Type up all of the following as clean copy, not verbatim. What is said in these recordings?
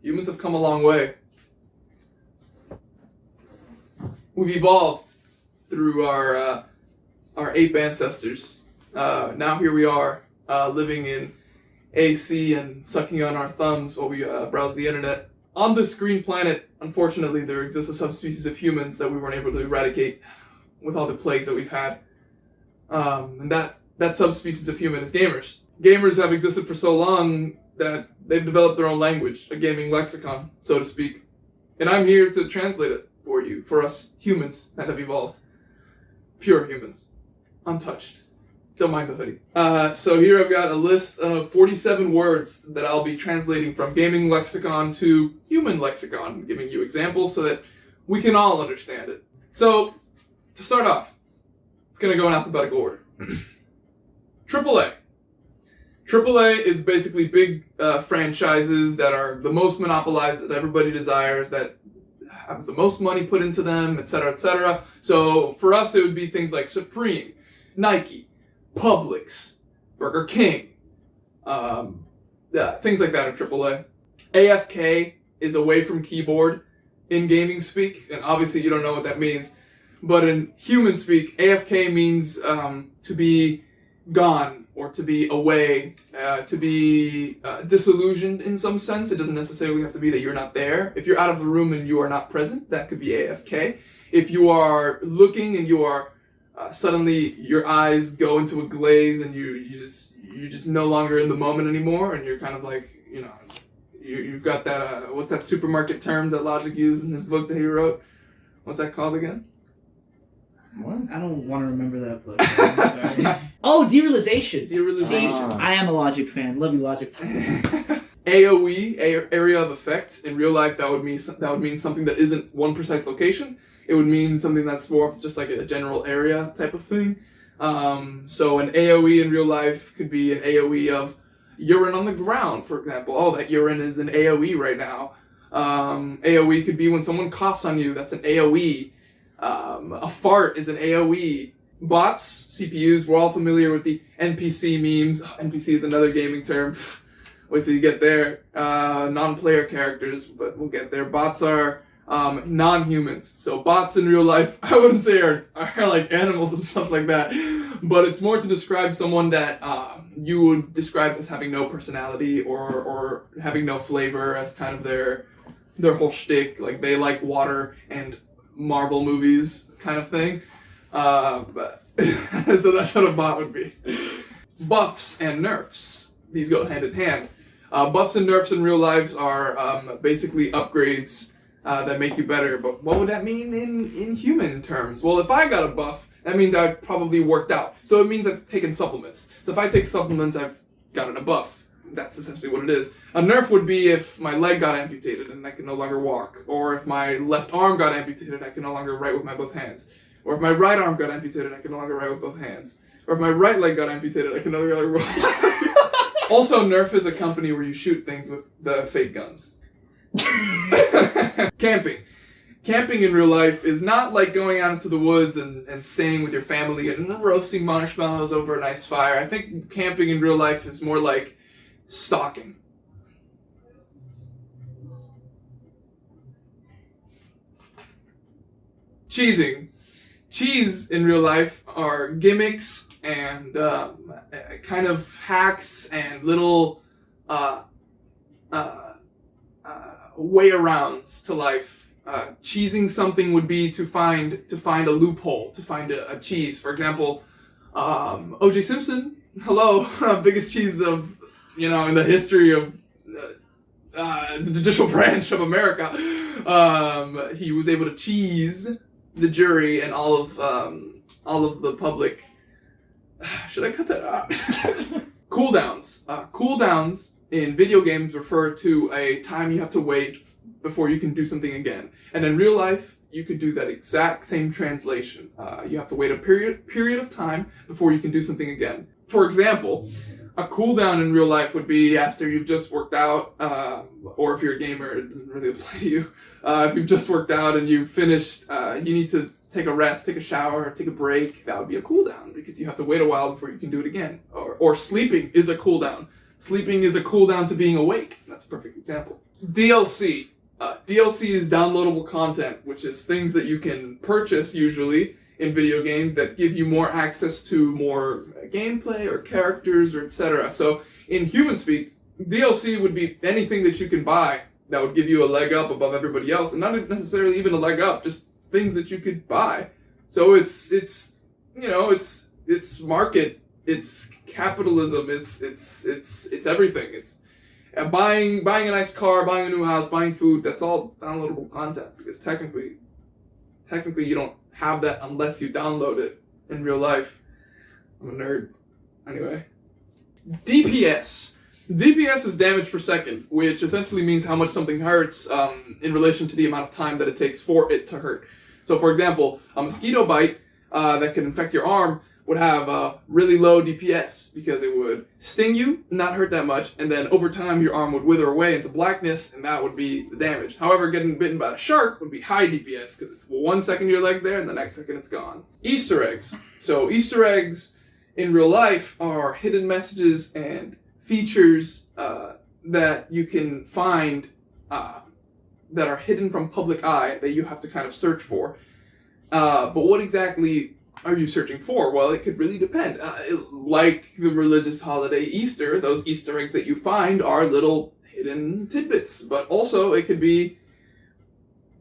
Humans have come a long way. We've evolved through our ape ancestors. Now here we are, living in AC and sucking on our thumbs while we browse the internet. On this green planet, unfortunately, there exists a subspecies of humans that we weren't able to eradicate with all the plagues that we've had. And that subspecies of human is gamers. Gamers have existed for so long that they've developed their own language, a gaming lexicon, so to speak. And I'm here to translate it for you, for us humans that have evolved. Pure humans. Untouched. Don't mind the hoodie. So here I've got a list of 47 words that I'll be translating from gaming lexicon to human lexicon, giving you examples so that we can all understand it. So, to start off, it's going to go in alphabetical order. AAA. AAA is basically big franchises that are the most monopolized, that everybody desires, that has the most money put into them, etc., etc. So for us, it would be things like Supreme, Nike, Publix, Burger King, things like that are AAA. AFK is away from keyboard in gaming speak, and obviously you don't know what that means, but in human speak, AFK means to be gone, or to be away, to be disillusioned in some sense. It doesn't necessarily have to be that you're not there. If you're out of the room and you are not present, that could be AFK. If you are looking and you are suddenly your eyes go into a glaze and you're just no longer in the moment anymore, and you're kind of like, you've got that what's that supermarket term that Logic used in his book that he wrote? What's that called again? What? I don't want to remember that book. I'm sorry. Oh, derealization. See, I am a Logic fan. Love you, Logic. AOE, area of effect. In real life, that would mean something that isn't one precise location. It would mean something that's more of just like a general area type of thing. So an AOE in real life could be an AOE of urine on the ground, for example. Oh, that urine is an AOE right now. AOE could be when someone coughs on you. That's an AOE. A fart is an AOE. Bots, CPUs, we're all familiar with the NPC memes. NPC is another gaming term. Wait till you get there. Non-player characters, but we'll get there. Bots are non-humans. So bots in real life, I wouldn't say are like animals and stuff like that, but it's more to describe someone that you would describe as having no personality or having no flavor as kind of their whole shtick. Like they like water and Marvel movies kind of thing. So that's what a bot would be. Buffs and nerfs. These go hand in hand. Buffs and nerfs in real lives are basically upgrades that make you better. But what would that mean in human terms? Well, if I got a buff, that means I've probably worked out. So it means I've taken supplements. So if I take supplements, I've gotten a buff. That's essentially what it is. A nerf would be if my leg got amputated and I can no longer walk. Or if my left arm got amputated, I can no longer write with my both hands. Or if my right arm got amputated, I can no longer write with both hands. Or if my right leg got amputated, I can no longer write. Also, Nerf is a company where you shoot things with the fake guns. Camping. Camping in real life is not like going out into the woods and staying with your family and roasting marshmallows over a nice fire. I think camping in real life is more like stalking. Cheesing. Cheese in real life are gimmicks and kind of hacks and little way arounds to life. Cheesing something would be to find a loophole, to find a cheese. For example, O.J. Simpson, hello, biggest cheese of in the history of the judicial branch of America. He was able to cheese the jury and all of the public. Should I cut that out? Cooldowns. Cooldowns in video games refer to a time you have to wait before you can do something again. And in real life, you could do that exact same translation. You have to wait a period of time before you can do something again. For example, a cooldown in real life would be after you've just worked out, or if you're a gamer, it doesn't really apply to you. If you've just worked out and you've finished, you need to take a rest, take a shower, take a break. That would be a cooldown because you have to wait a while before you can do it again. Or sleeping is a cooldown Sleeping is a cooldown to being awake. That's a perfect example. DLC. DLC is downloadable content, which is things that you can purchase usually in video games that give you more access to more gameplay or characters or etc. So in human speak, DLC would be anything that you can buy that would give you a leg up above everybody else, and not necessarily even a leg up, just things that you could buy. So it's market, it's capitalism, it's everything. It's buying a nice car, buying a new house, buying food. That's all downloadable content because technically you don't have that unless you download it in real life. I'm a nerd. Anyway. DPS. DPS is damage per second, which essentially means how much something hurts in relation to the amount of time that it takes for it to hurt. So for example, a mosquito bite that could infect your arm would have a really low DPS because it would sting you, not hurt that much, and then over time your arm would wither away into blackness, and that would be the damage. However, getting bitten by a shark would be high DPS because it's 1 second your leg's there and the next second it's gone. Easter eggs. So Easter eggs in real life are hidden messages and features that you can find that are hidden from public eye that you have to kind of search for. But what exactly are you searching for? Well, it could really depend. Like the religious holiday Easter, those Easter eggs that you find are little hidden tidbits. But also it could be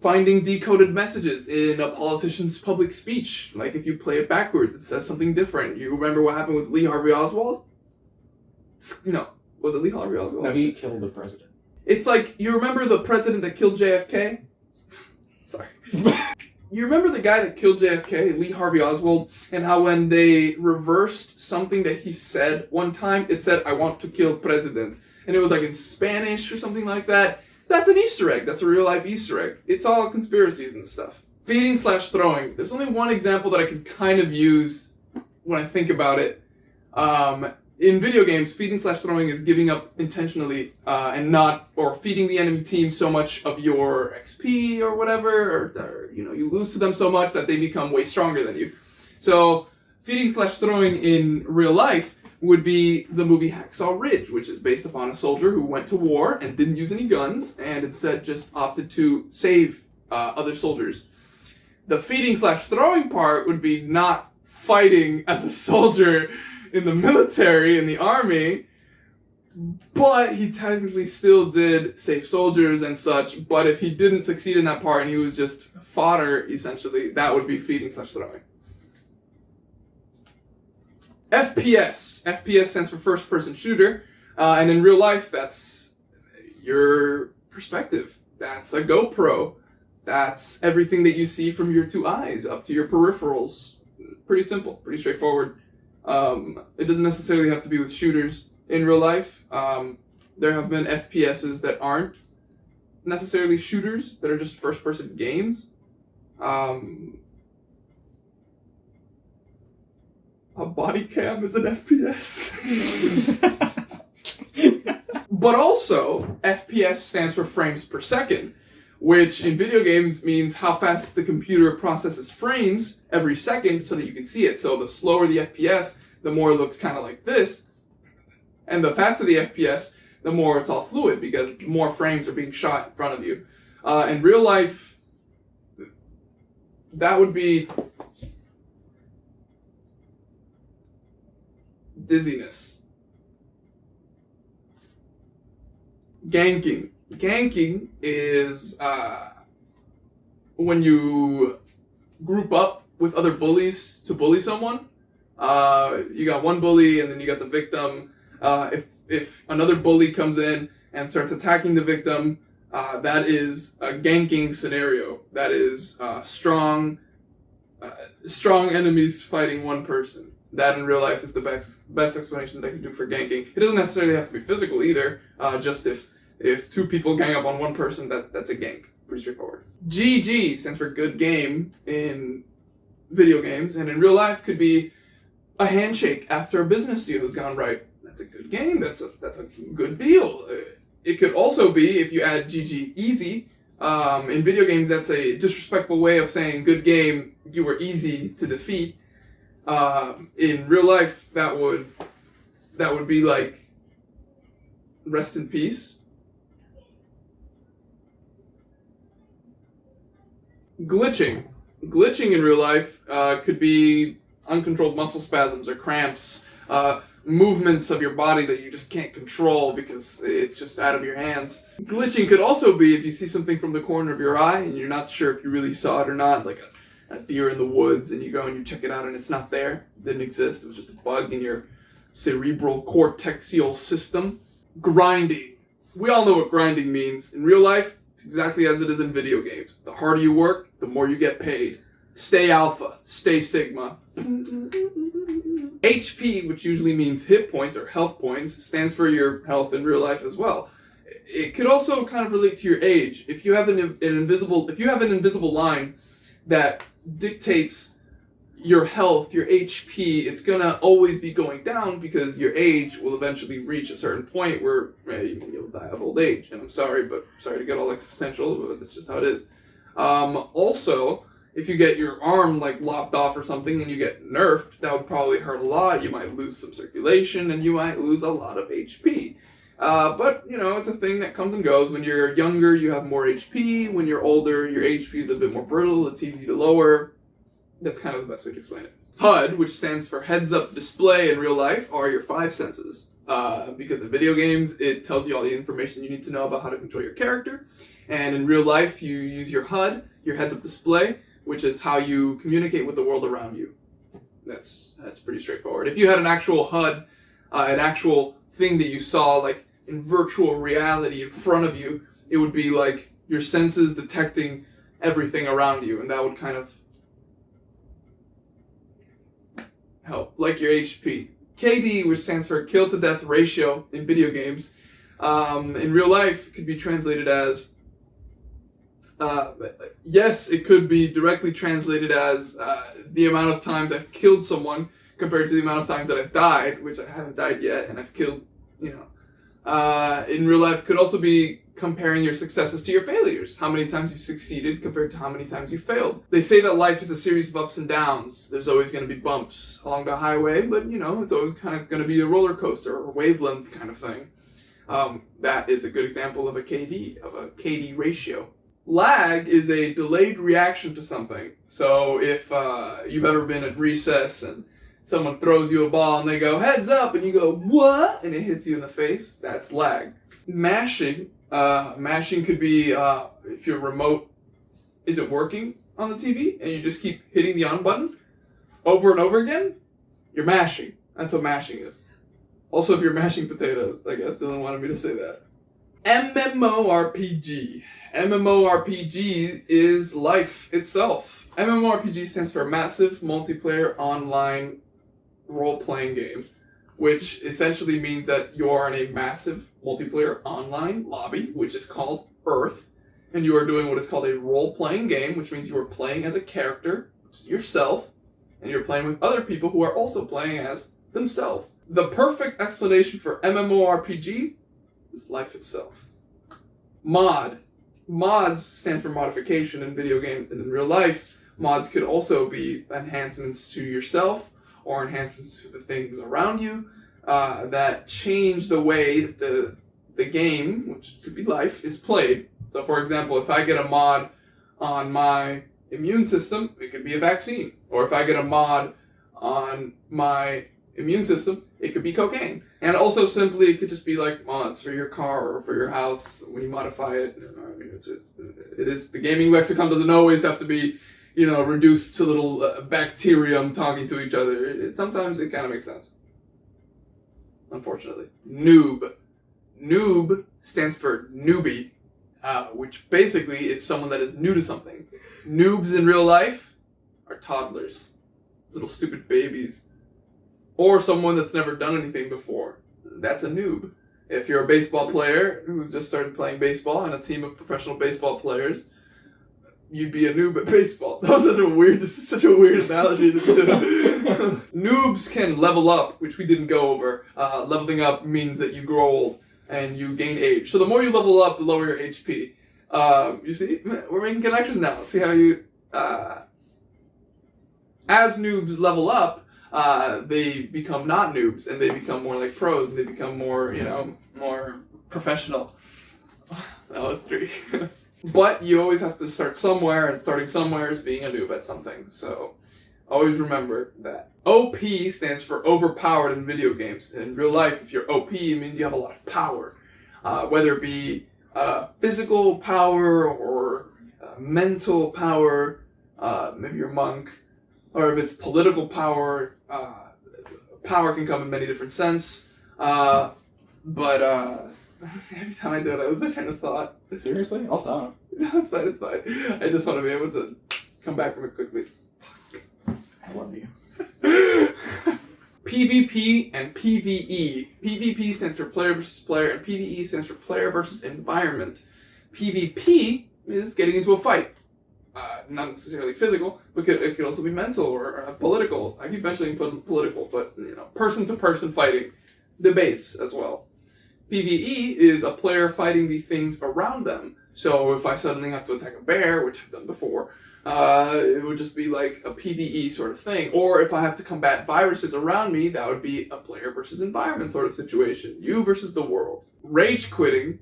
finding decoded messages in a politician's public speech. Like if you play it backwards, it says something different. You remember what happened with Lee Harvey Oswald? No. Was it Lee Harvey Oswald? No, he killed the president. It's like, you remember the president that killed JFK? Sorry. You remember the guy that killed JFK, Lee Harvey Oswald, and how when they reversed something that he said one time, it said, "I want to kill president." And it was like in Spanish or something like that. That's an Easter egg. That's a real life Easter egg. It's all conspiracies and stuff. Feeding/throwing. There's only one example that I can kind of use when I think about it. In video games, feeding/throwing is giving up intentionally or feeding the enemy team so much of your XP or whatever, or you lose to them so much that they become way stronger than you. So feeding/throwing in real life would be the movie Hacksaw Ridge, which is based upon a soldier who went to war and didn't use any guns and instead just opted to save other soldiers. The feeding/throwing part would be not fighting as a soldier in the military, in the army, but he technically still did save soldiers and such. But if he didn't succeed in that part and he was just fodder, essentially, that would be feeding/throwing. FPS. FPS stands for first person shooter. And in real life, that's your perspective. That's a GoPro. That's everything that you see from your two eyes up to your peripherals. Pretty simple, pretty straightforward. It doesn't necessarily have to be with shooters in real life. There have been FPSs that aren't necessarily shooters, that are just first-person games. A body cam is an FPS. But also, FPS stands for frames per second, which in video games means how fast the computer processes frames every second so that you can see it. So the slower the FPS, the more it looks kind of like this. And the faster the FPS, the more it's all fluid because more frames are being shot in front of you. In real life, that would be dizziness. Ganking. Ganking is when you group up with other bullies to bully someone. You got one bully and then you got the victim. If another bully comes in and starts attacking the victim, that is a ganking scenario. That is strong enemies fighting one person. That in real life is the best explanation that I can do for ganking. It doesn't necessarily have to be physical either. Just if two people gang up on one person, that's a gank. Pretty straightforward. GG stands for good game in video games, and in real life could be a handshake after a business deal has gone right. That's a good game. That's a good deal. It could also be, if you add GG easy, in video games that's a disrespectful way of saying good game, you were easy to defeat. In real life, that would be like rest in peace. Glitching. Glitching in real life could be uncontrolled muscle spasms or cramps, movements of your body that you just can't control because it's just out of your hands. Glitching could also be if you see something from the corner of your eye and you're not sure if you really saw it or not, like a deer in the woods, and you go and you check it out and it's not there. It didn't exist. It was just a bug in your cerebral cortexial system. Grinding. We all know what grinding means. In real life, it's exactly as it is in video games. The harder you work, the more you get paid. Stay alpha, stay sigma. HP, which usually means hit points or health points, stands for your health in real life as well. It could also kind of relate to your age. If you have an invisible line that dictates your health, your HP, it's gonna always be going down because your age will eventually reach a certain point where you'll die of old age. And I'm sorry to get all existential, but it's just how it is. Also, if you get your arm lopped off or something and you get nerfed, that would probably hurt a lot. You might lose some circulation and you might lose a lot of HP. But, it's a thing that comes and goes. When you're younger, you have more HP. When you're older, your HP is a bit more brittle. It's easy to lower. That's kind of the best way to explain it. HUD, which stands for heads-up display in real life, are your 5 senses. Because in video games, it tells you all the information you need to know about how to control your character. And in real life, you use your HUD, your heads-up display, which is how you communicate with the world around you. That's pretty straightforward. If you had an actual HUD, an actual thing that you saw in virtual reality in front of you, it would be like your senses detecting everything around you, and that would kind of help, like your HP. KD, which stands for kill to death ratio in video games, in real life it could be translated as yes, it could be directly translated as the amount of times I've killed someone compared to the amount of times that I've died, which I haven't died yet, and I've killed, in real life, it could also be comparing your successes to your failures. How many times you succeeded compared to how many times you failed. They say that life is a series of ups and downs. There's always going to be bumps along the highway, but, it's always kind of going to be a roller coaster or wavelength kind of thing. That is a good example of a KD ratio. Lag is a delayed reaction to something. So if you've ever been at recess and someone throws you a ball and they go, heads up, and you go, what? And it hits you in the face, that's lag. Mashing. Mashing could be if your remote isn't working on the TV and you just keep hitting the on button over and over again, you're mashing. That's what mashing is. Also, if you're mashing potatoes, I guess Dylan wanted me to say that. MMORPG. MMORPG is life itself. MMORPG stands for Massive Multiplayer Online Role-Playing Game, which essentially means that you are in a massive multiplayer online lobby, which is called Earth, and you are doing what is called a role-playing game, which means you are playing as a character, yourself, and you're playing with other people who are also playing as themselves. The perfect explanation for MMORPG is life itself. Mod. Mods stand for modification in video games, and in real life, mods could also be enhancements to yourself or enhancements to the things around you that change the way that the game, which could be life, is played. So for example, if I get a mod on my immune system, it could be a vaccine. Or if I get a mod on my immune system, it could be cocaine. And also simply, it could just be like mods for your car or for your house when you modify it. I mean, it is the gaming lexicon doesn't always have to be, reduced to little bacterium talking to each other. Sometimes it kind of makes sense. Unfortunately. Noob. Noob stands for newbie, which basically is someone that is new to something. Noobs in real life are toddlers. Little stupid babies. Or someone that's never done anything before. That's a noob. If you're a baseball player who's just started playing baseball on a team of professional baseball players, you'd be a noob at baseball. That was such a weird analogy to do. Noobs can level up, which we didn't go over. Leveling up means that you grow old and you gain age. So the more you level up, the lower your HP. You see, we're making connections now. See how you... as noobs level up, they become not noobs, and they become more like pros, and they become more, more professional. That was 3. But you always have to start somewhere, and starting somewhere is being a noob at something. So always remember that. OP stands for overpowered in video games. In real life, if you're OP, it means you have a lot of power. Whether it be physical power or mental power, maybe you're a monk, or if it's political power, power can come in many different senses. But every time I do it, I lose my train of thought. Seriously? I'll stop. No, it's fine, it's fine. I just want to be able to come back from it quickly. I love you. PvP and PvE. PvP stands for player versus player, and PvE stands for player versus environment. PvP is getting into a fight. Not necessarily physical, but it could also be mental or political. I keep mentioning political, but person-to-person fighting. Debates as well. PvE is a player fighting the things around them. So if I suddenly have to attack a bear, which I've done before, it would just be like a PvE sort of thing. Or if I have to combat viruses around me, that would be a player versus environment sort of situation. You versus the world. Rage quitting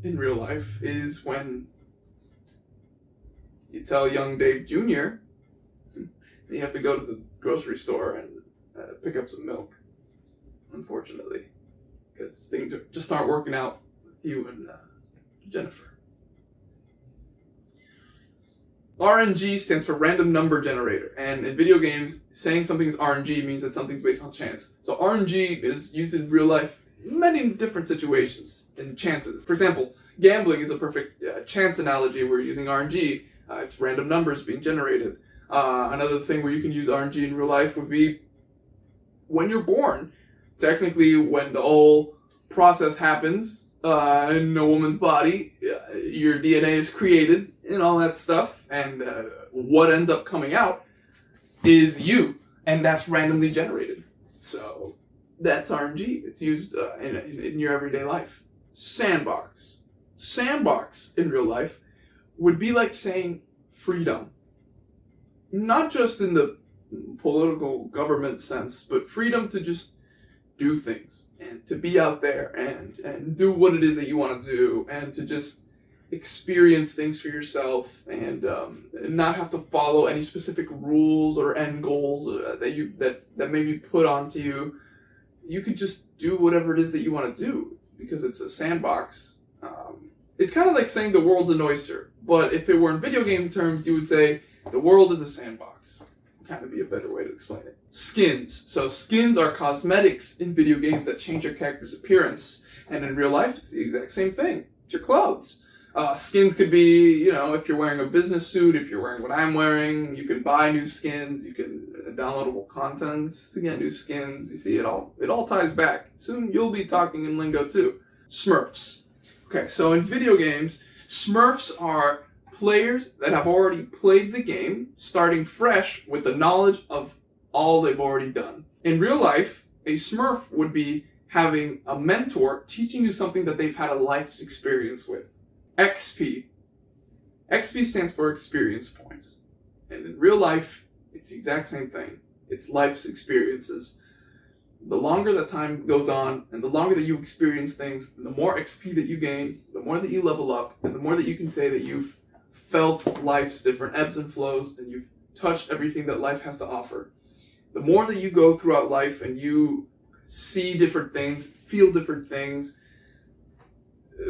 in real life is when you tell young Dave Jr. you have to go to the grocery store and pick up some milk, unfortunately. Because things just aren't working out with you and Jennifer. RNG stands for random number generator. And in video games, saying something is RNG means that something's based on chance. So RNG is used in real life in many different situations and chances. For example, gambling is a perfect chance analogy. We're using RNG. It's random numbers being generated. Another thing where you can use RNG in real life would be when you're born. Technically, when the whole process happens in a woman's body, your DNA is created and all that stuff, and what ends up coming out is you, and that's randomly generated. So that's RNG. It's used in your everyday life. Sandbox. Sandbox in real life would be like saying freedom. Not just in the political government sense, but freedom to just do things and to be out there and do what it is that you want to do and to just experience things for yourself and not have to follow any specific rules or end goals that may be put onto you. You could just do whatever it is that you want to do because it's a sandbox. It's kind of like saying the world's an oyster, but if it were in video game terms, you would say the world is a sandbox. Kind of be a better way to explain it. Skins. So skins are cosmetics in video games that change your character's appearance, and in real life, it's the exact same thing. It's your clothes. Skins could be, if you're wearing a business suit, if you're wearing what I'm wearing, you can buy new skins, you can downloadable content to get new skins. You see, it all ties back. Soon you'll be talking in lingo too. Smurfs. Okay, so in video games, Smurfs are players that have already played the game, starting fresh with the knowledge of all they've already done. In real life, a Smurf would be having a mentor teaching you something that they've had a life's experience with. XP. XP stands for experience points. And in real life, it's the exact same thing. It's life's experiences. The longer that time goes on, and the longer that you experience things, and the more XP that you gain, the more that you level up, and the more that you can say that you've felt life's different ebbs and flows, and you've touched everything that life has to offer. The more that you go throughout life and you see different things, feel different things,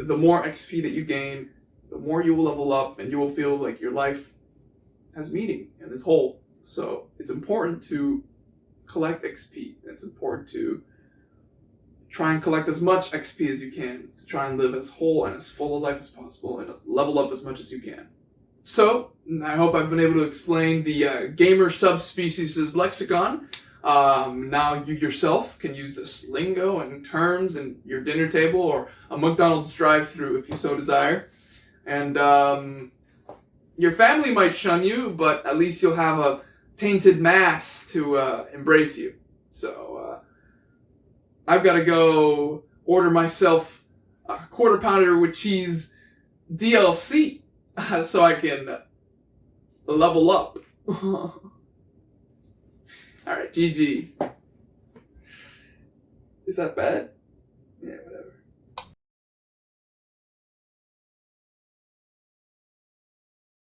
the more XP that you gain, the more you will level up, and you will feel like your life has meaning and is whole. So it's important to collect XP. It's important to try and collect as much XP as you can to try and live as whole and as full of life as possible and level up as much as you can. So, I hope I've been able to explain the gamer subspecies' lexicon. Now you yourself can use this lingo and terms in your dinner table or a McDonald's drive-thru if you so desire. And your family might shun you, but at least you'll have a tainted mass to embrace you. So, I've got to go order myself a quarter pounder with cheese DLC so I can level up. All right, GG. Is that bad?